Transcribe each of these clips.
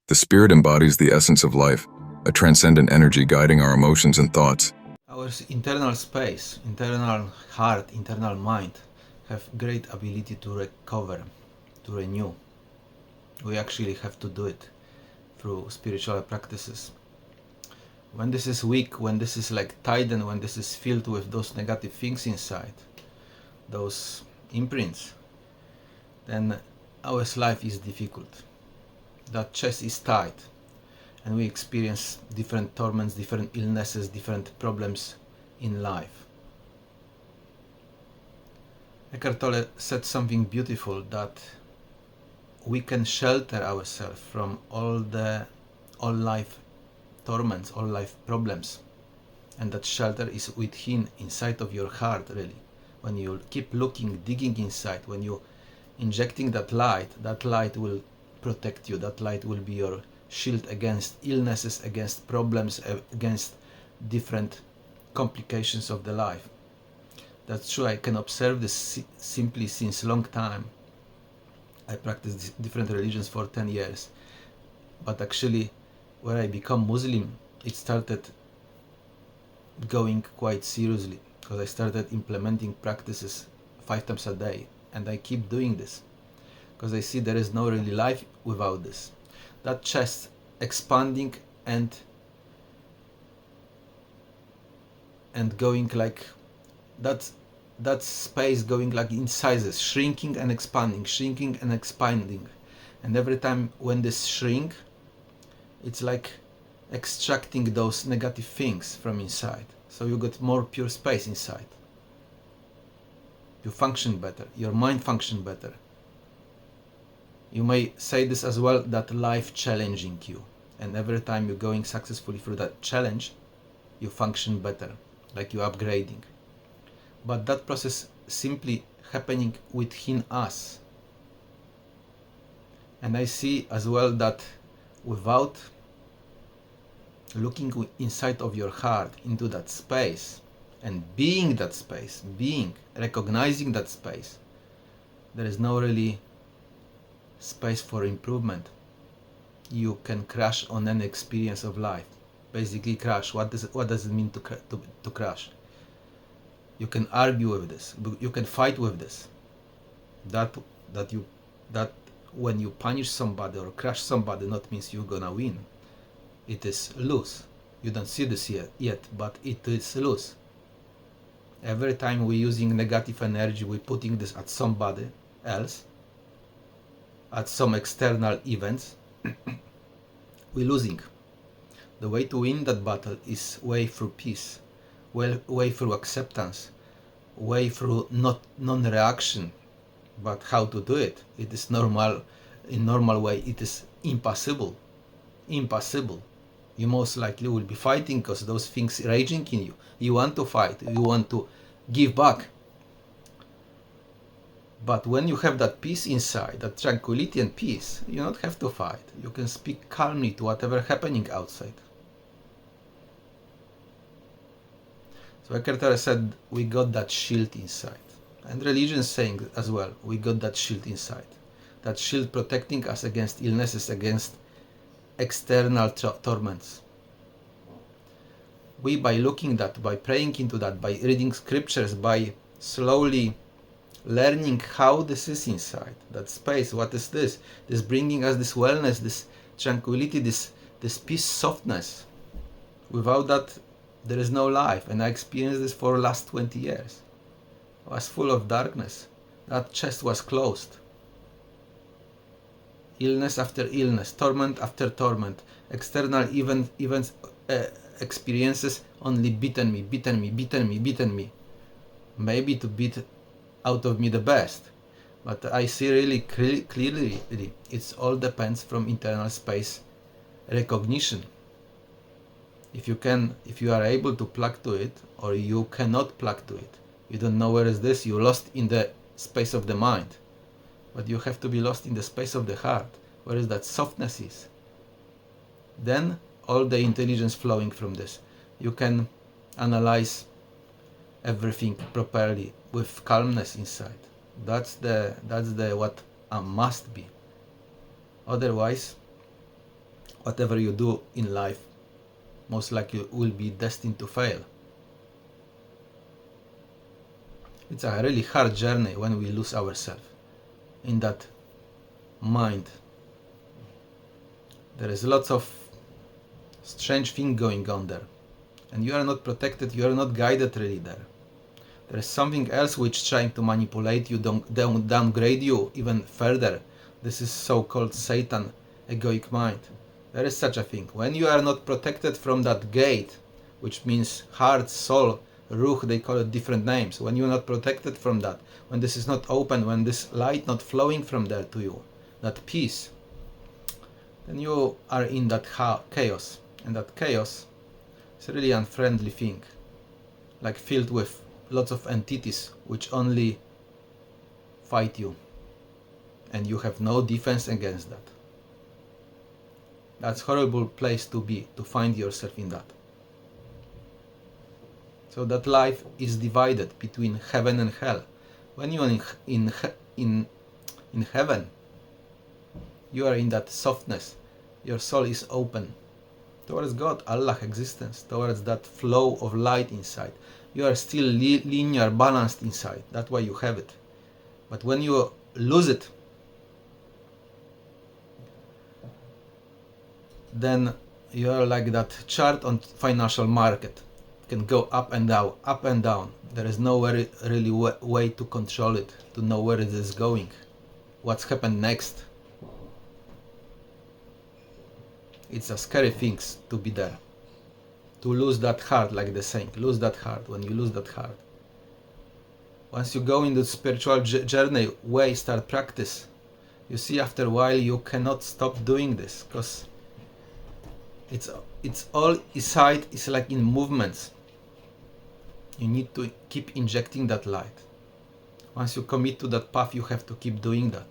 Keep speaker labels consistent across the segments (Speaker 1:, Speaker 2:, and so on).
Speaker 1: The spirit embodies the essence of life, a transcendent energy guiding our emotions and thoughts.
Speaker 2: Our internal space, internal heart, internal mind have great ability to recover, to renew. We actually have to do it through spiritual practices. When this is weak, when this is like tightened, when this is filled with those negative things inside, those imprints, then our life is difficult. That chest is tight, and we experience different torments, different illnesses, different problems in life. Eckhart Tolle said something beautiful, that we can shelter ourselves from all life torments, all life problems, and that shelter is within, inside of your heart, really. When you keep looking, digging inside, when you injecting that light will protect you. That light will be your shield against illnesses, against problems, against different complications of the life. That's true. I can observe this simply since long time. I practiced different religions for 10 years, but actually when I become Muslim, it started going quite seriously, because I started implementing practices 5 times a day, and I keep doing this because I see there is no really life without this. That chest expanding and going like that space going like in sizes, shrinking and expanding, and every time when this shrink, it's like extracting those negative things from inside, so you got more pure space inside. You function better, your mind function better. You may say this as well, that life challenging you, and every time you're going successfully through that challenge, you function better, like you're upgrading. But that process simply happening within us. And I see as well that without looking inside of your heart into that space and being that space, recognizing that space, there is no really space for improvement. You can crash on an experience of life. Basically crash. What does it mean to crash? You can argue with this, you can fight with this, that when you punish somebody or crush somebody, not means you're gonna win. It is lose. You don't see this yet, but it is lose. Every time we're using negative energy, we're putting this at somebody else, at some external events, we're losing. The way to win that battle is way through peace, way through acceptance, way through non-reaction. But how to do it? It is normal. In normal way, it is impossible. You most likely will be fighting because those things raging in you. You want to fight, you want to give back. But when you have that peace inside, that tranquility and peace, you don't have to fight. You can speak calmly to whatever happening outside. So Eckhart Tolle said, we got that shield inside. And religion is saying as well, we got that shield inside. That shield protecting us against illnesses, against external torments. We, by looking that, by praying into that, by reading scriptures, by slowly learning how this is inside, that space, what is this? This bringing us this wellness, this tranquility, this peace, softness. Without that, there is no life. And I experienced this for the last 20 years. I was full of darkness. That chest was closed. Illness after illness, torment after torment, external events, experiences only beaten me. Maybe to beat out of me the best. But I see really clearly, it's all depends from internal space recognition. If you are able to plug to it, or you cannot plug to it, you don't know where is this, you're lost in the space of the mind. But you have to be lost in the space of the heart, where is that softness is. Then all the intelligence flowing from this. You can analyze everything properly with calmness inside. That's the what a must be. Otherwise, whatever you do in life most likely will be destined to fail. It's a really hard journey when we lose ourselves in that mind. There is lots of strange thing going on there, and you are not protected, you are not guided really there. There is something else which is trying to manipulate you, downgrade you even further. This is so-called Satan, egoic mind. There is such a thing. When you are not protected from that gate, which means heart, soul, ruch, they call it different names. When you are not protected from that, when this is not open, when this light not flowing from there to you, that peace, then you are in that chaos. And that chaos is a really unfriendly thing, like filled with lots of entities which only fight you, and you have no defense against that. That's a horrible place to be, to find yourself in that. So that life is divided between heaven and hell. When you are in heaven, you are in that softness. Your soul is open towards God, Allah, existence, towards that flow of light inside. You are still linear, balanced inside. That's why you have it. But when you lose it, then you are like that chart on financial market. It can go up and down, up and down. There is no really way to control it, to know where it is going, what's happened next. It's a scary thing to be there. To lose that heart, like the saying, lose that heart. When you lose that heart, once you go into spiritual journey, start practice, you see after a while you cannot stop doing this, because it's all inside. It's like in movements. You need to keep injecting that light. Once you commit to that path, you have to keep doing that,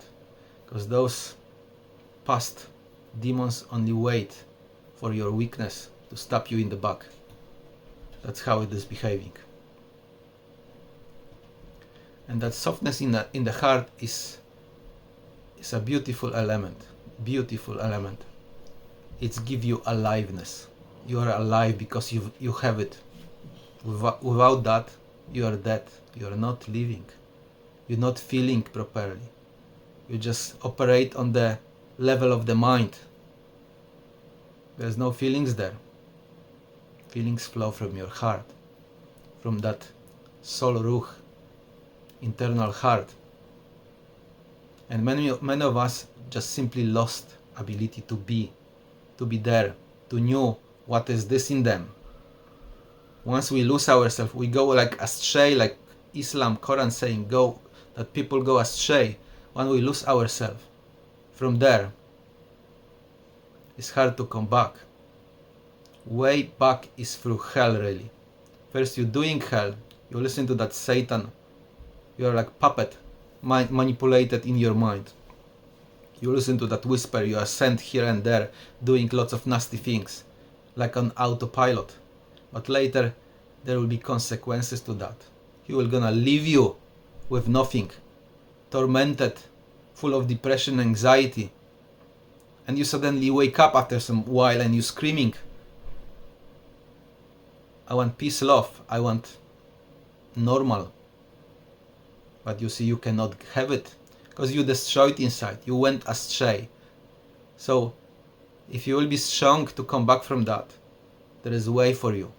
Speaker 2: because those past demons only wait for your weakness to stab you in the back. That's how it is behaving. And that softness in the heart is a beautiful element. Beautiful element. It's give you aliveness. You are alive because you have it. Without that, you are dead. You are not living. You're not feeling properly. You just operate on the level of the mind. There's no feelings there. Feelings flow from your heart, from that soul ruch, internal heart. And many of us just simply lost ability to be there, to know what is this in them. Once we lose ourselves, we go like astray, like Islam, Quran saying, that people go astray. When we lose ourselves, from there, it's hard to come back. Way back is through hell, really. First you're doing hell, you listen to that Satan, you're like puppet, manipulated in your mind. You listen to that whisper, you are sent here and there, doing lots of nasty things, like on autopilot. But later, there will be consequences to that. He will gonna leave you with nothing, tormented, full of depression, anxiety. And you suddenly wake up after some while and you're screaming, I want peace, love, I want normal. But you see, you cannot have it, because you destroyed inside, you went astray. So, if you will be strong to come back from that, there is a way for you.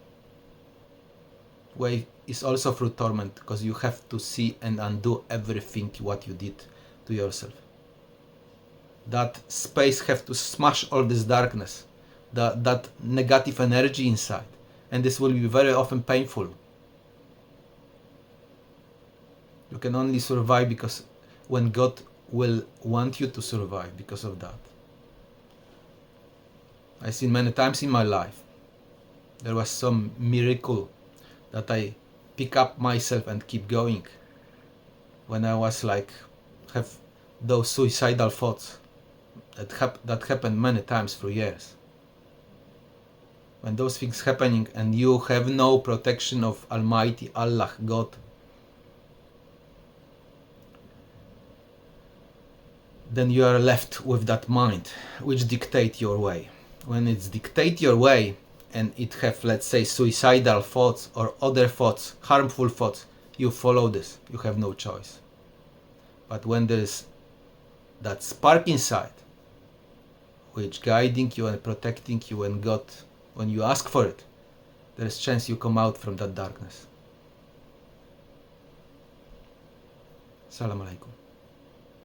Speaker 2: Way is also through torment, because you have to see and undo everything what you did to yourself. That space have to smash all this darkness, that negative energy inside. And this will be very often painful. You can only survive because when God will want you to survive because of that. I've seen many times in my life, there was some miracle that I pick up myself and keep going. When I was like, have those suicidal thoughts that happened many times for years. When those things happening and you have no protection of Almighty Allah, God, then you are left with that mind which dictate your way, when it's dictate your way and it have, let's say, suicidal thoughts or other thoughts, harmful thoughts, you follow this. You have no choice. But when there's that spark inside, which guiding you and protecting you and God, when you ask for it, there's chance you come out from that darkness. Salam alaikum.